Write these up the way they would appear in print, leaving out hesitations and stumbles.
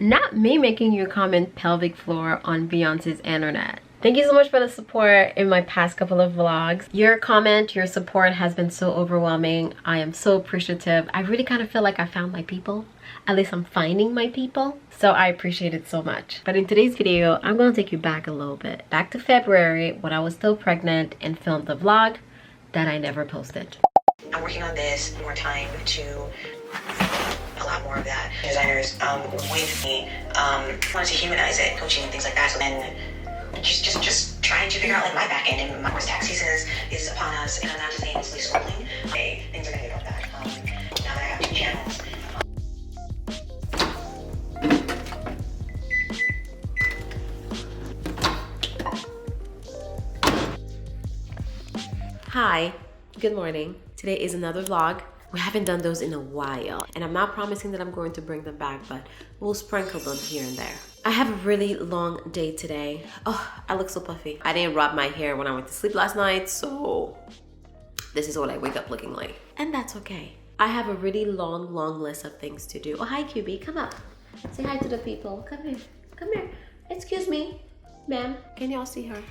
not me making you comment pelvic floor on Beyonce's internet. Thank you so much for the support in my past couple of vlogs. Your comment, your support has been so overwhelming. I am so appreciative. I really kind of feel like I found my people. At least I'm finding my people. So I appreciate it so much. But in today's video, I'm going to take you back a little bit. Back to February when I was still pregnant and filmed the vlog that I never posted. I'm working on this more time to a lot more of that. Designers with me wanted to humanize it, coaching and things like that. So then just trying to figure out like my back end, and my course tax season is upon us, and I'm not just aimlessly scrolling. Okay, things are gonna get about that. Now that I have 2 channels. Hi, good morning. Today is another vlog. We haven't done those in a while, and I'm not promising that I'm going to bring them back, but we'll sprinkle them here and there. I have a really long day today. Oh, I look so puffy. I didn't rub my hair when I went to sleep last night, so this is what I wake up looking like. And that's okay. I have a really long list of things to do. Oh, hi, QB, come up. Say hi to the people. Come here, come here. Excuse me, ma'am. Can y'all see her?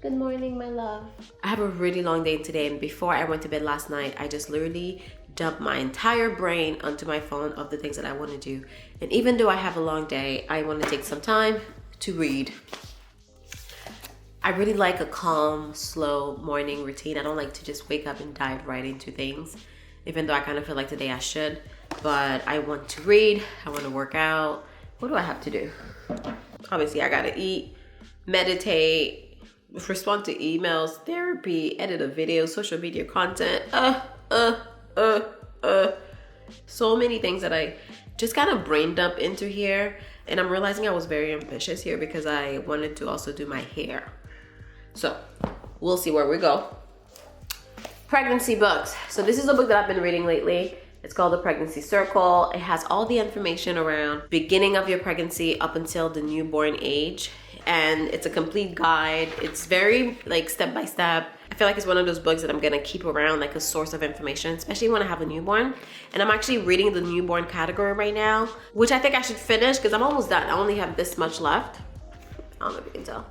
Good morning, my love. I have a really long day today, and before I went to bed last night, I just literally dumped my entire brain onto my phone of the things that I want to do. And even though I have a long day, I want to take some time to read. I really like a calm, slow morning routine. I don't like to just wake up and dive right into things, even though I kind of feel like today I should. But I want to read, I want to work out. What do I have to do? Obviously, I gotta eat, meditate, respond to emails, therapy, edit a video, social media content, so many things that I just kind of brain dump into here. And I'm realizing I was very ambitious here because I wanted to also do my hair. So we'll see where we go. Pregnancy books. So this is a book that I've been reading lately. It's called The Pregnancy Circle. It has all the information around beginning of your pregnancy up until the newborn age. And it's a complete guide. It's very like step by step. I feel like it's one of those books that I'm gonna keep around like a source of information, especially when I have a newborn. And I'm actually reading the newborn category right now, which I think I should finish because I'm almost done. I only have this much left. I don't know if you can tell.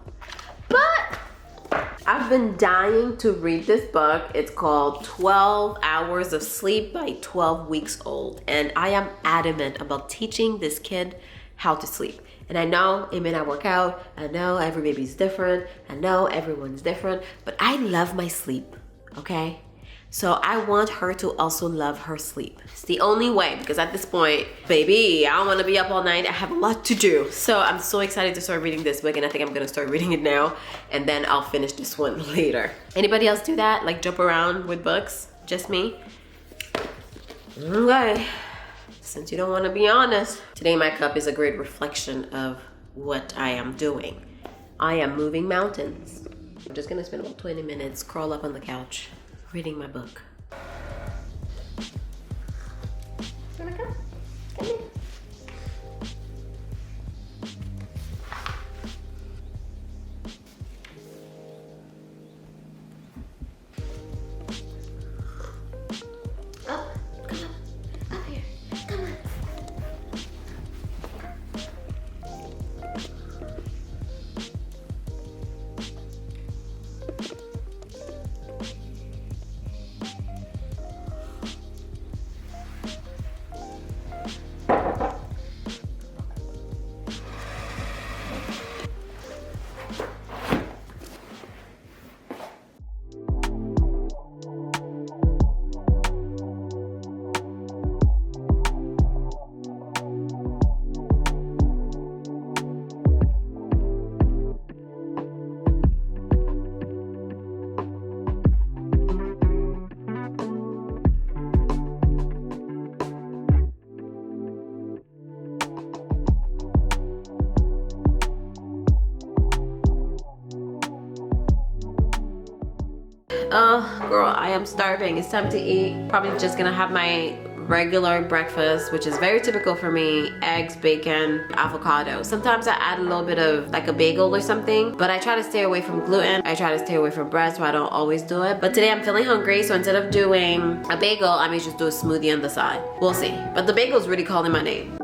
But I've been dying to read this book. It's called 12 Hours of Sleep by 12 Weeks Old. And I am adamant about teaching this kid how to sleep. And I know it may not work out. I know every baby's different. I know everyone's different, but I love my sleep, okay? So I want her to also love her sleep. It's the only way, because at this point, baby, I don't want to be up all night. I have a lot to do. So I'm so excited to start reading this book, and I think I'm gonna start reading it now, and then I'll finish this one later. Anybody else do that? Like jump around with books? Just me? Okay. Since you don't want to be honest, today my cup is a great reflection of what I am doing. I am moving mountains. I'm just gonna spend about 20 minutes curl up on the couch reading my book. Wanna come? Come here. Oh, girl, I am starving. It's time to eat. Probably just gonna have my regular breakfast, which is very typical for me: eggs, bacon, avocado. Sometimes I add a little bit of like a bagel or something, but I try to stay away from gluten. I try to stay away from bread, so I don't always do it. But today I'm feeling hungry, so instead of doing a bagel, I may just do a smoothie on the side. We'll see. But the bagel is really calling my name.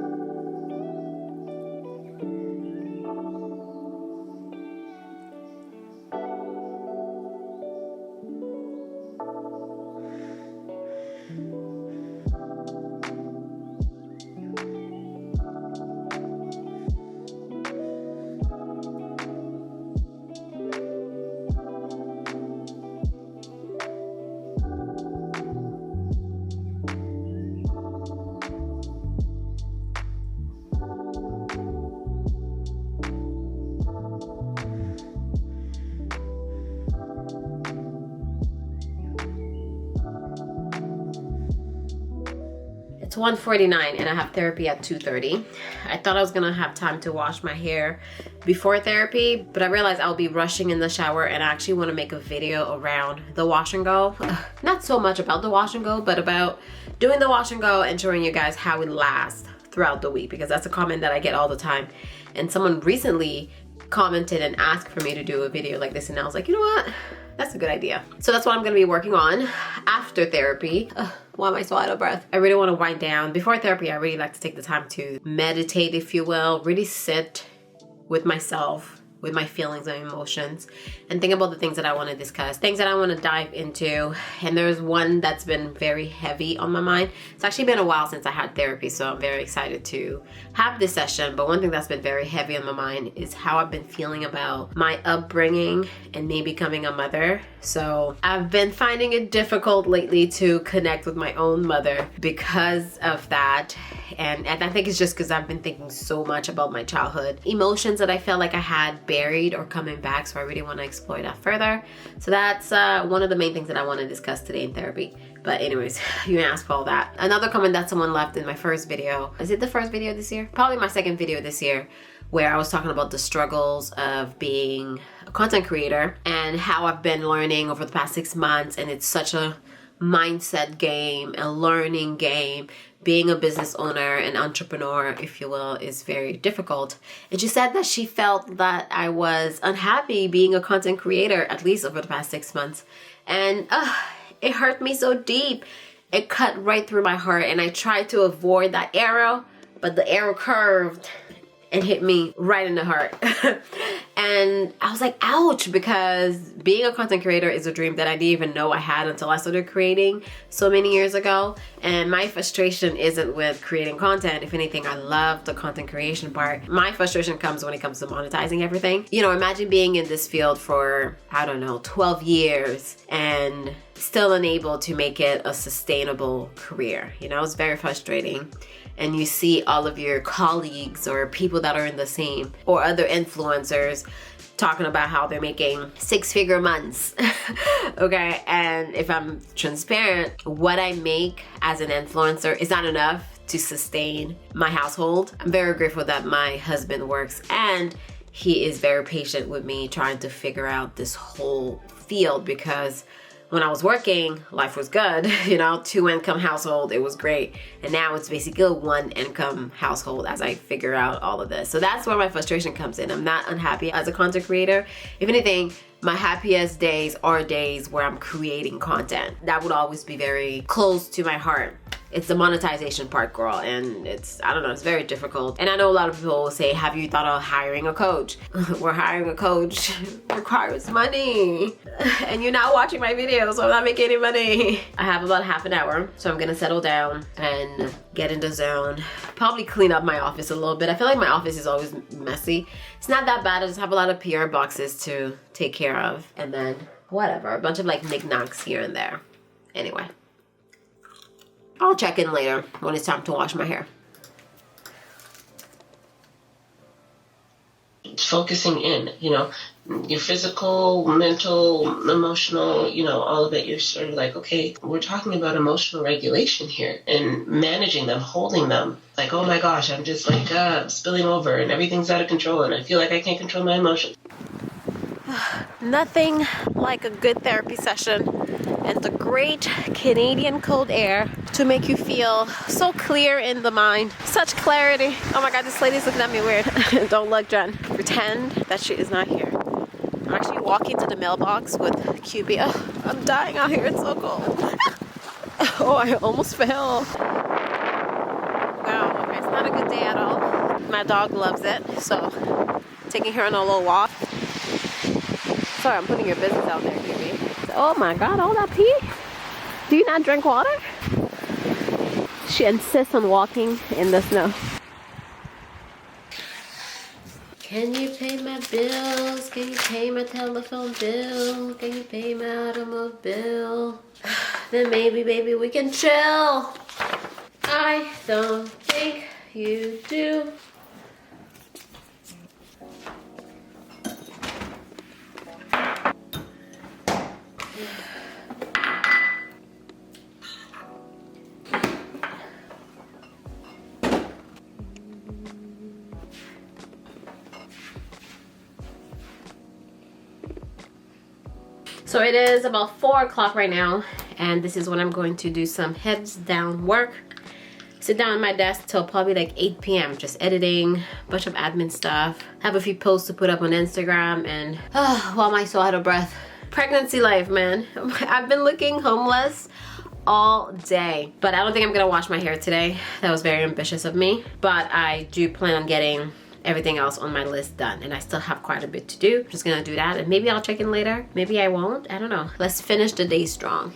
It's 1:49 and I have therapy at 2:30. I thought I was gonna have time to wash my hair before therapy, but I realized I'll be rushing in the shower, and I actually want to make a video around the wash and go. Not so much about the wash and go, but about doing the wash and go and showing you guys how it lasts throughout the week, because that's a comment that I get all the time. And someone recently commented and asked for me to do a video like this, and I was like, you know what? That's a good idea. So that's what I'm gonna be working on after therapy. Why am I so out of breath? I really wanna wind down. Before therapy, I really like to take the time to meditate, if you will, really sit with myself, with my feelings and emotions, and think about the things that I want to discuss, things that I want to dive into. And there's one that's been very heavy on my mind. It's actually been a while since I had therapy, so I'm very excited to have this session. But one thing that's been very heavy on my mind is how I've been feeling about my upbringing and me becoming a mother. So I've been finding it difficult lately to connect with my own mother because of that. And I think it's just because I've been thinking so much about my childhood emotions that I felt like I had buried or coming back. So I really want to explore that further. So that's one of the main things that I want to discuss today in therapy. But anyways, you can ask for all that. Another comment that someone left in my first video. Is it the first video this year? Probably my second video this year, where I was talking about the struggles of being a content creator and how I've been learning over the past 6 months. And it's such a mindset game, a learning game. Being a business owner, an entrepreneur, if you will, is very difficult. And she said that she felt that I was unhappy being a content creator, at least over the past 6 months. And it hurt me so deep. It cut right through my heart, and I tried to avoid that arrow, but the arrow curved and hit me right in the heart. And I was like, ouch, because being a content creator is a dream that I didn't even know I had until I started creating so many years ago. And my frustration isn't with creating content. If anything, I love the content creation part. My frustration comes when it comes to monetizing everything. You know, imagine being in this field for, I don't know, 12 years and still unable to make it a sustainable career. You know, it's very frustrating. And you see all of your colleagues or people that are in the same, or other influencers talking about how they're making 6-figure months. Okay, and if I'm transparent, what I make as an influencer is not enough to sustain my household. I'm very grateful that my husband works, and he is very patient with me trying to figure out this whole field, because when I was working, life was good, you know, 2-income household, it was great. And now it's basically a 1-income household as I figure out all of this. So that's where my frustration comes in. I'm not unhappy as a content creator. If anything, my happiest days are days where I'm creating content. That would always be very close to my heart. It's the monetization part, girl, and it's, I don't know, it's very difficult. And I know a lot of people will say, have you thought of hiring a coach? We're hiring a coach requires money. And you're not watching my videos, so I'm not making any money. I have about half an hour, so I'm gonna settle down and get in the zone. Probably clean up my office a little bit. I feel like my office is always messy. It's not that bad, I just have a lot of PR boxes to take care of. And then, whatever, a bunch of like knickknacks here and there. Anyway. I'll check in later when it's time to wash my hair. Focusing in, you know, your physical, mental, emotional, you know, all of it. You're sort of like, okay, we're talking about emotional regulation here and managing them, holding them. Like, oh my gosh, I'm just like spilling over and everything's out of control and I feel like I can't control my emotions. Nothing like a good therapy session and the great Canadian cold air to make you feel so clear in the mind. Such clarity. Oh my God, this lady's looking at me weird. Don't look, Jen. Pretend that she is not here. I'm actually walking to the mailbox with QB. Oh, I'm dying out here. It's so cold. Oh, I almost fell. Wow, okay, it's not a good day at all. My dog loves it, so taking her on a little walk. Sorry, I'm putting your business out there, QB. Oh my God, all that pee? Do you not drink water? She insists on walking in the snow. Can you pay my bills? Can you pay my telephone bill? Can you pay my automobile? Then maybe, baby, we can chill. I don't think you do. So it is about 4 o'clock right now, and this is when I'm going to do some heads down work. Sit down at my desk till probably like 8 p.m. just editing, bunch of admin stuff. Have a few posts to put up on Instagram, and why am I so out of breath? Pregnancy life, man. I've been looking homeless all day, but I don't think I'm gonna wash my hair today. That was very ambitious of me, but I do plan on getting everything else on my list done, and I still have quite a bit to do. Just gonna do that, and maybe I'll check in later. Maybe I won't, I don't know. Let's finish the day strong.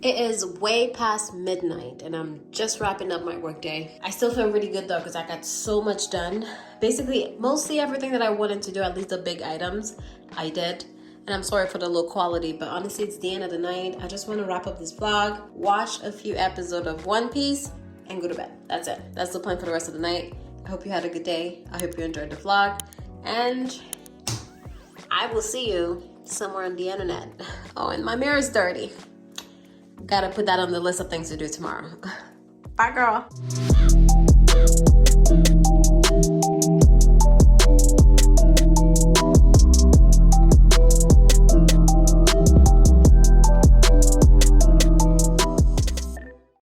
It is way past midnight and I'm just wrapping up my workday. I still feel really good though because I got so much done. Basically, mostly everything that I wanted to do, at least the big items, I did. And I'm sorry for the low quality, but honestly, it's the end of the night. I just want to wrap up this vlog, watch a few episodes of One Piece, and go to bed. That's it. That's the plan for the rest of the night. I hope you had a good day. I hope you enjoyed the vlog. And I will see you somewhere on the internet. Oh, and my mirror is dirty. Gotta put that on the list of things to do tomorrow. Bye, girl.